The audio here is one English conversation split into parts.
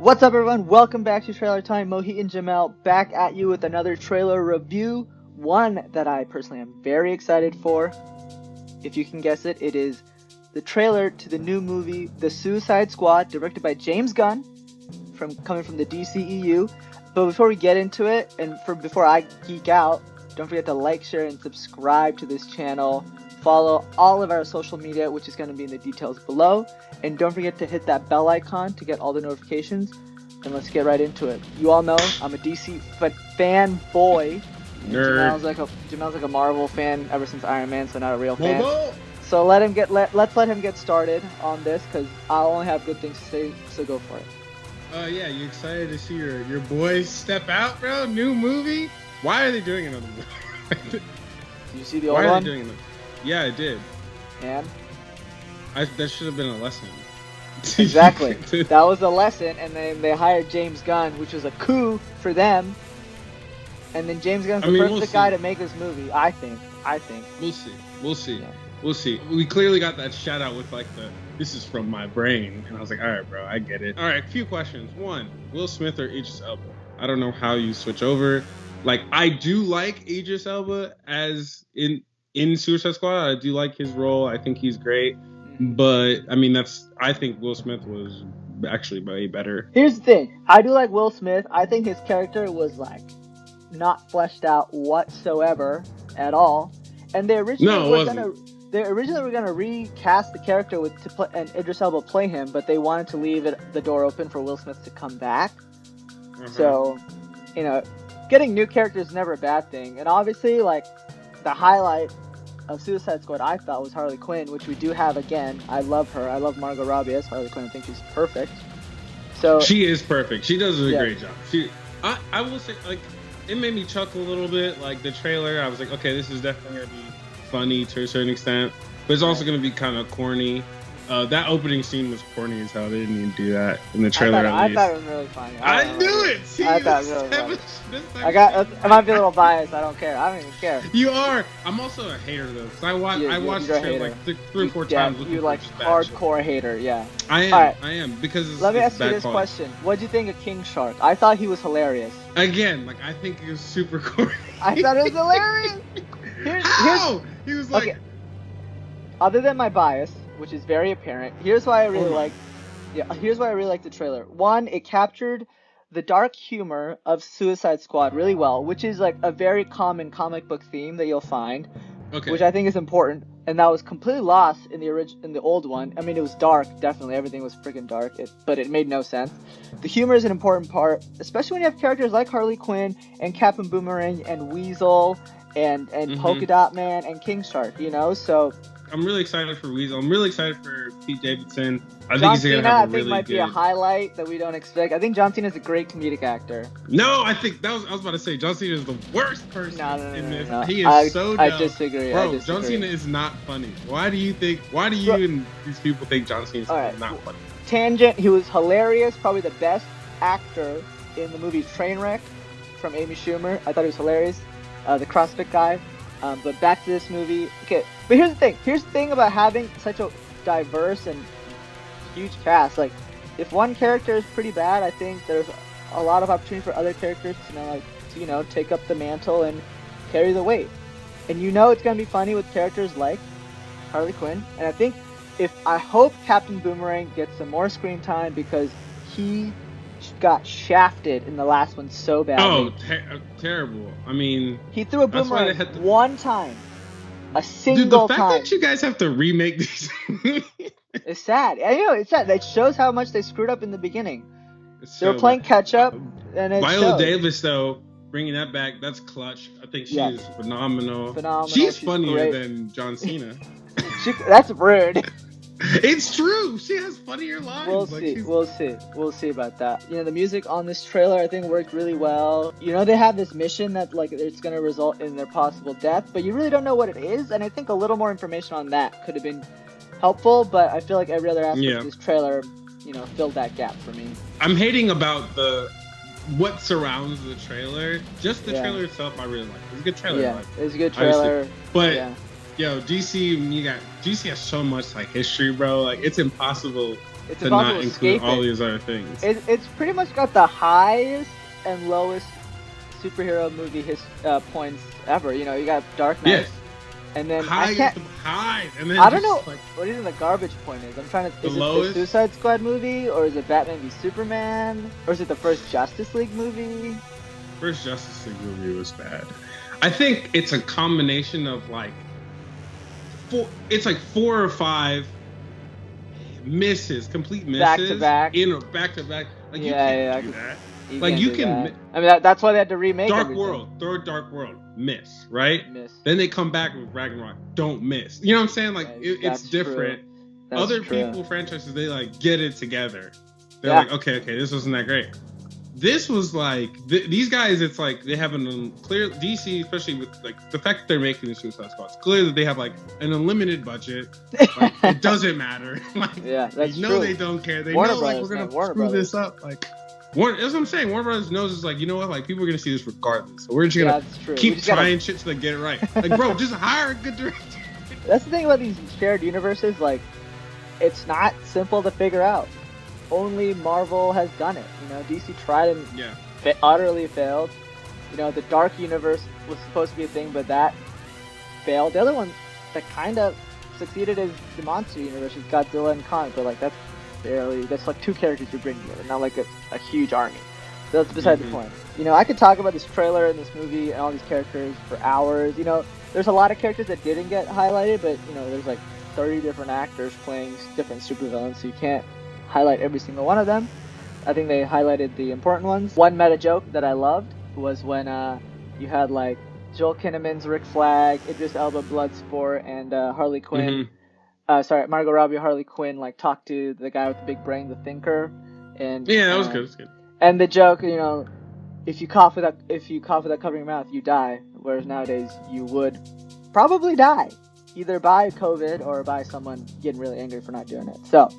What's up, everyone? Welcome back to Trailer Time. Mohit and Jamell back at you with another trailer review. One that I personally am very excited for. If you can guess it, it is the trailer to the new movie, The Suicide Squad, directed by James Gunn, coming from the DCEU. But before we get into it, and before I geek out, don't forget to like, share, and subscribe to this channel. Follow all of our social media, which is going to be in the details below. And don't forget to hit that bell icon to get all the notifications. And let's get right into it. You all know I'm a DC fanboy. Jamell's like a Marvel fan ever since Iron Man, so not a real fan. So let's let him get started on this, because I'll only have good things to say. So go for it. Yeah, you excited to see your boys step out, bro? New movie? Why are they doing another movie? Did you see the old one? Why are they doing it? Yeah, I did. And? That should have been a lesson. Exactly. That was a lesson, and then they hired James Gunn, which was a coup for them. And then James Gunn's the perfect guy to make this movie, I think. We'll see. Yeah. We'll see. We clearly got that shout out with this is from my brain. And I was like, all right, bro, I get it. All right, a few questions. One, Will Smith or Idris Elba? I don't know how you switch over. I do like Idris Elba as in Suicide Squad. I do like his role. I think he's great. But, I think Will Smith was actually way better. Here's the thing. I do like Will Smith. I think his character was, not fleshed out whatsoever at all. And they originally were gonna recast the character and Idris Elba play him, but they wanted to leave the door open for Will Smith to come back. So, getting new characters is never a bad thing. And obviously, the highlight of Suicide Squad I thought was Harley Quinn, which we do have again. I love her. I love Margo Robbie as Harley Quinn. I think she's perfect. So she is perfect. She does a great job. I will say, it made me chuckle a little bit. The trailer, I was like, okay, this is definitely gonna be funny to a certain extent, but it's also gonna be kind of corny. That opening scene was corny as hell. They didn't even do that in the trailer. I thought it was really funny. I knew it. See, I thought it was really funny. I might be a little biased. I don't care. I don't even care. You are. I'm also a hater though, because I watched the trailer 3 or 4 times. You hardcore hater. Yeah. I am. Right. I am, because let me ask you this question. What do you think of King Shark? I thought he was hilarious. Again, I think he was super corny. I thought it was hilarious. He was like. Okay. Other than my bias, which is very apparent, here's why I really like the trailer. One, it captured the dark humor of Suicide Squad really well, which is a very common comic book theme that you'll find, which I think is important, and that was completely lost in the old one. It was dark, definitely, everything was freaking dark, but it made no sense. The humor is an important part, especially when you have characters like Harley Quinn and Captain Boomerang and Weasel and Polka Dot Man and King Shark, so I'm really excited for Weasel. I'm really excited for Pete Davidson. I think he's going to have a really might be a highlight that we don't expect. I think John Cena is a great comedic actor. No, I was about to say John Cena is the worst person in this. No. He is so dumb. I disagree. Bro, John Cena is not funny. Why do you and these people think John Cena is not funny? Tangent, he was hilarious, probably the best actor in the movie Trainwreck from Amy Schumer. I thought he was hilarious. The CrossFit guy. But back to this movie. Okay, but here's the thing. Here's the thing about having such a diverse and huge cast. If one character is pretty bad, I think there's a lot of opportunity for other characters to take up the mantle and carry the weight. And it's gonna be funny with characters like Harley Quinn. And I hope Captain Boomerang gets some more screen time, because he got shafted in the last one so badly. Oh, terrible. He threw a boomerang one time. A single time. The fact that you guys have to remake these it's sad. I know, it's sad. It shows how much they screwed up in the beginning. They were playing catch up, and it Viola Davis, though, bringing that back, that's clutch. I think she is phenomenal. She's funnier than John Cena. That's rude. It's true. She has funnier lines. We'll see about that. The music on this trailer, I think, worked really well. They have this mission that it's going to result in their possible death, but you really don't know what it is. And I think a little more information on that could have been helpful. But I feel like every other aspect of this trailer, filled that gap for me. I'm hating about what surrounds the trailer. Just the trailer itself, I really like. It's a good trailer. Yeah, it's a good trailer. Yo, DC has so much history, bro. It's impossible It's to impossible not to include escape all it. these other things. It's pretty much got the highest and lowest superhero movie points ever. You know, you got Dark Knight, Yes, and then high, and then I don't know just like what even the garbage point is. I'm trying to. the Is it the lowest. Suicide Squad movie, or is it Batman v Superman, or is it the first Justice League movie? First Justice League movie was bad. I think it's a combination of like four or five complete misses Back to back. in a back to back. Like you Yeah, can't do that. You Like can't you do can that. I mean, that's why they had to remake Dark everything. World, throw Dark World, miss, right? Miss. Then they come back with Ragnarok, don't miss. You know what I'm saying? Like it's different. Other people franchises, they like get it together. They're like, okay, this wasn't that great. This was like these guys. It's like they have an unclear DC, especially with like the fact that they're making the Suicide Squad. It's clear that they have like an unlimited budget. Like, it doesn't matter. Like, that's true. They don't care. They Warner know Brothers, like we're gonna screw this up. Like, that's what I'm saying. Warner Brothers knows it's like, you know what? Like people are gonna see this regardless. So we're just gonna keep trying shit till they get it right. Like, bro, just hire a good director. That's the thing about these shared universes. Like, it's not simple to figure out. Only Marvel has done it. You know, DC tried and utterly failed. You know, the Dark Universe was supposed to be a thing, but that failed. The other one that kind of succeeded is the Monster Universe with Godzilla and Kong, but like that's like two characters you bring together, not like a huge army. So that's beside the point. You know, I could talk about this trailer and this movie and all these characters for hours. You know, there's a lot of characters that didn't get highlighted, but you know, there's like 30 different actors playing different supervillains, so you can't highlight every single one of them. I think they highlighted the important ones. One meta joke that I loved was when you had like Joel Kinnaman's Rick Flag, Idris Elba Bloodsport, and Harley Quinn. Margo Robbie, Harley Quinn, like talk to the guy with the big brain, the Thinker, and that was good. It was good. And the joke, you know, if you cough without covering your mouth, you die. Whereas nowadays you would probably die, either by COVID or by someone getting really angry for not doing it. So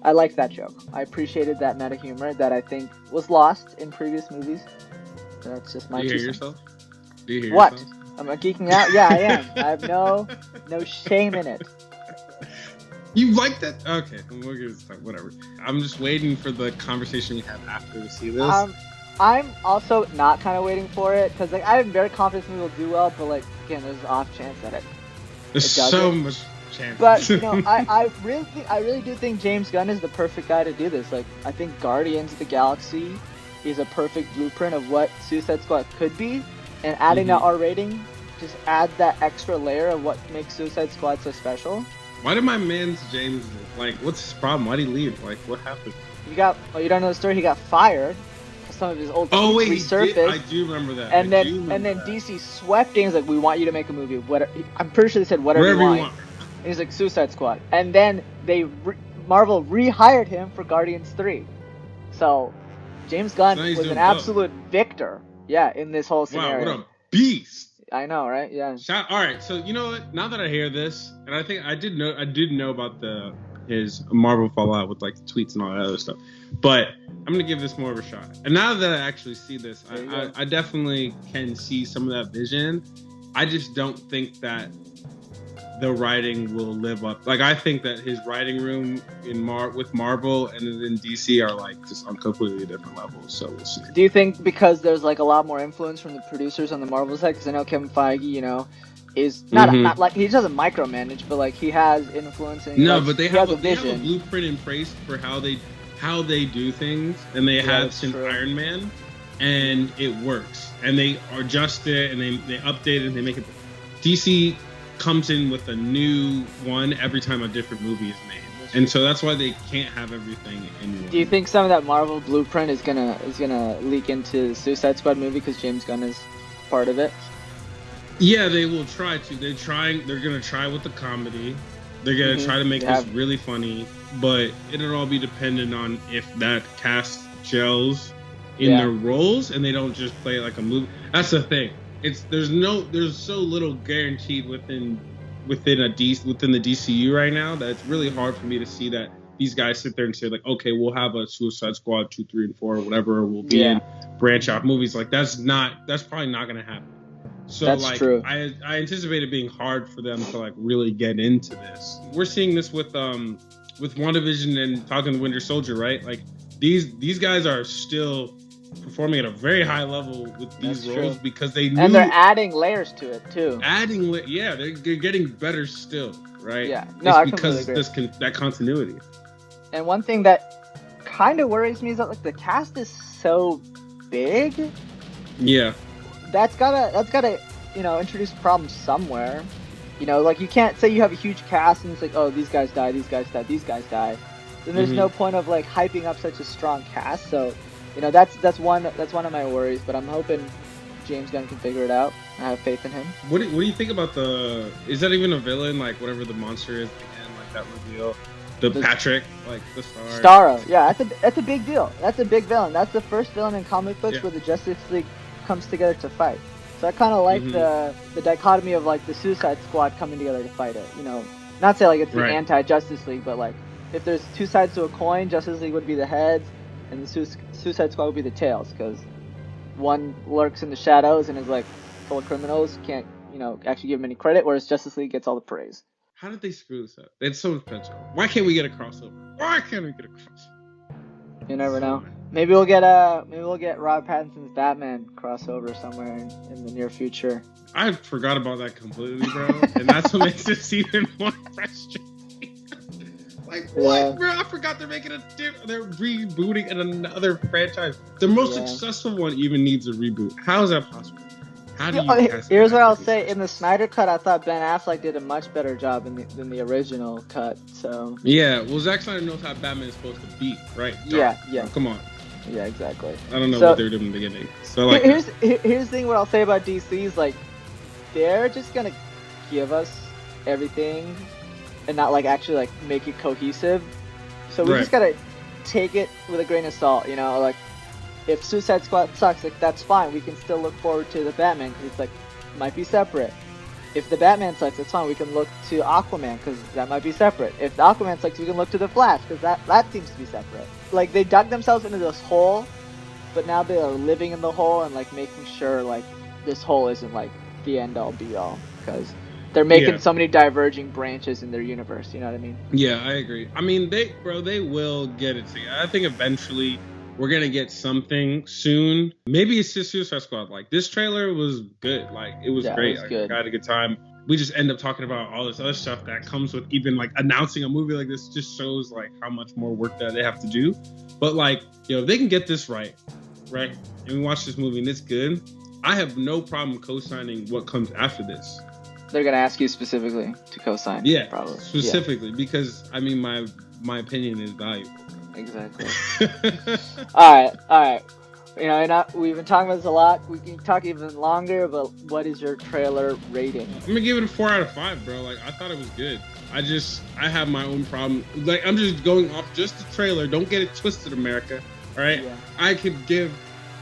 I liked that joke. I appreciated that meta humor that I think was lost in previous movies. That's just my. Do you hear yourself? What? Am I geeking out? Yeah, I am. I have no shame in it. You like that? Okay, we'll get this time. Whatever. I'm just waiting for the conversation we have after to see this. I'm also not kind of waiting for it because like I'm very confident this movie will do well, but like again, there's an off chance that there's so much chance. But you know, I really do think James Gunn is the perfect guy to do this. Like I think Guardians of the Galaxy is a perfect blueprint of what Suicide Squad could be, and adding that R rating just adds that extra layer of what makes Suicide Squad so special. Why did my man's James, like, what's his problem? Why did he leave? Like, what happened? You don't know the story? He got fired. Some of his old resurfaced. I do remember that. And then DC swept in. He's like, we want you to make a movie. I'm pretty sure they said whatever you want. And he's like, Suicide Squad. And then Marvel rehired him for Guardians 3. So James Gunn was an absolute victor. Yeah, in this whole scenario. Wow, what a beast. I know, right? Yeah. All right, so you know what? Now that I hear this, and I think I did know about his Marvel fallout with like the tweets and all that other stuff, but I'm gonna give this more of a shot. And now that I actually see this, I definitely can see some of that vision. I just don't think that the writing will live up. Like I think that his writing room with Marvel and in DC are like just on completely different levels. So we'll see. Do you think because there's like a lot more influence from the producers on the Marvel side? Because I know Kevin Feige, you know, is not like he doesn't micromanage, but like he has influence. And but they have a blueprint in place for how they do things, and they have since Iron Man, and it works. And they adjust it, and they update it, and they make it. DC comes in with a new one every time a different movie is made, and so that's why they can't have everything in one. Do you think some of that Marvel blueprint is gonna leak into the Suicide Squad movie because James Gunn is part of it? Yeah, they will try to. They're gonna try with the comedy. They're gonna try to make this really funny, but it'll all be dependent on if that cast gels in their roles and they don't just play like a movie. That's the thing. There's so little guaranteed within the DCU right now that it's really hard for me to see that these guys sit there and say like, okay, we'll have a Suicide Squad 2, 3, and 4 or whatever. We'll be in branch out movies. Like that's probably not gonna happen. So that's like true. I anticipate it being hard for them to like really get into this. We're seeing this with with WandaVision and Falcon and Winter Soldier, right? Like these guys are still performing at a very high level with these That's roles true. because they knew And they're adding layers to it too. they're getting better still, right? Yeah. No, It's I completely because agree. that continuity. And one thing that kind of worries me is that like the cast is so big. Yeah. That's gotta introduce problems somewhere. Like you can't say you have a huge cast and it's like, oh, these guys die, these guys die, these guys die. Then there's no point of like hyping up such a strong cast. So, that's one of my worries. But I'm hoping James Gunn can figure it out. I have faith in him. What do you think about is that even a villain? Like whatever the monster is again, like that reveal, the Patrick, like the star. Starro, yeah, that's a big deal. That's a big villain. That's the first villain in comic books where the Justice League comes together to fight. So I kind of like the dichotomy of like the Suicide Squad coming together to fight it. Not say like it's the anti-Justice League, but like if there's two sides to a coin, Justice League would be the heads, and the Suicide Squad would be the tails, because one lurks in the shadows and is like full of criminals, can't actually give him any credit, whereas Justice League gets all the praise. How did they screw this up? It's so potential. Why can't we get a crossover? Why can't we get a crossover? You never know. Maybe we'll get Robert Pattinson's Batman crossover somewhere in the near future. I forgot about that completely, bro, and that's what makes this even more frustrating. Like what, bro? I forgot they're making they're rebooting another franchise. The most successful one even needs a reboot. How is that possible? How do you? Here's what I'll say: in the Snyder cut, I thought Ben Affleck did a much better job than the original cut. So yeah, well, Zack Snyder knows how Batman is supposed to be, right? Yeah. Oh, come on. Yeah, exactly. I don't know what they were doing in the beginning. So like, here's the thing. What I'll say about DC is like, they're just gonna give us everything, and not like actually like make it cohesive. So we just gotta take it with a grain of salt. Like if Suicide Squad sucks, like that's fine. We can still look forward to the Batman because it's like might be separate. If the Batman sucks, it's fine. We can look to Aquaman because that might be separate. If the Aquaman sucks, we can look to the Flash because that seems to be separate. Like they dug themselves into this hole, but now they are living in the hole and like making sure like this hole isn't like the end all be all, because they're making so many diverging branches in their universe. You know what I mean? Yeah, I agree. I mean, they will get it together. I think eventually we're gonna get something soon. Maybe it's just Suicide Squad. Like this trailer was good. Like it was great. I had a good time. We just end up talking about all this other stuff that comes with even like announcing a movie like this. Just shows like how much more work that they have to do. But like, if they can get this right, and we watch this movie and it's good, I have no problem co-signing what comes after this. They're gonna ask you specifically to co-sign. Yeah, probably specifically because I mean my opinion is valuable. Exactly. All right. We've been talking about this a lot. We can talk even longer, but what is your trailer rating? I'm gonna give it a 4 out of 5, bro. Like I thought it was good. I have my own problem. Like I'm just going off just the trailer. Don't get it twisted, America. All right. Yeah. I could give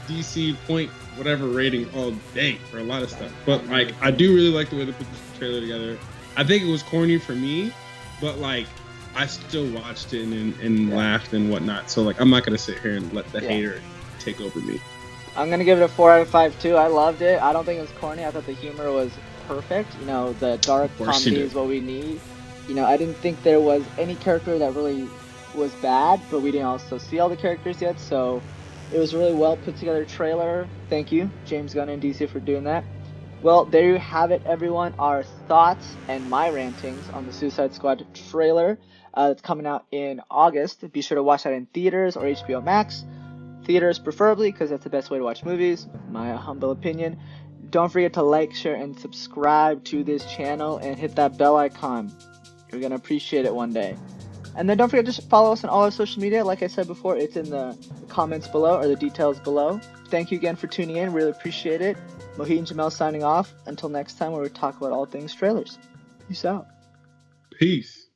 DC point whatever rating all day for a lot of stuff, but like I do really like the way they put this trailer together. I think it was corny for me, but like I still watched it and laughed and whatnot. So like I'm not gonna sit here and let the hater take over me. I'm gonna give it a 4 out of 5 too. I loved it. I don't think it was corny. I thought the humor was perfect. The dark comedy is what we need. I didn't think there was any character that really was bad, but we didn't also see all the characters yet. So it was a really well put together trailer. Thank you, James Gunn and DC, for doing that. Well, there you have it, everyone. Our thoughts and my rantings on the Suicide Squad trailer. It's coming out in August. Be sure to watch that in theaters or HBO Max. Theaters preferably, because that's the best way to watch movies, my humble opinion. Don't forget to like, share, and subscribe to this channel and hit that bell icon. You're going to appreciate it one day. And then don't forget to follow us on all our social media. Like I said before, it's in the comments below or the details below. Thank you again for tuning in. Really appreciate it. Mohit and Jamell signing off. Until next time, where we talk about all things trailers. Peace out. Peace.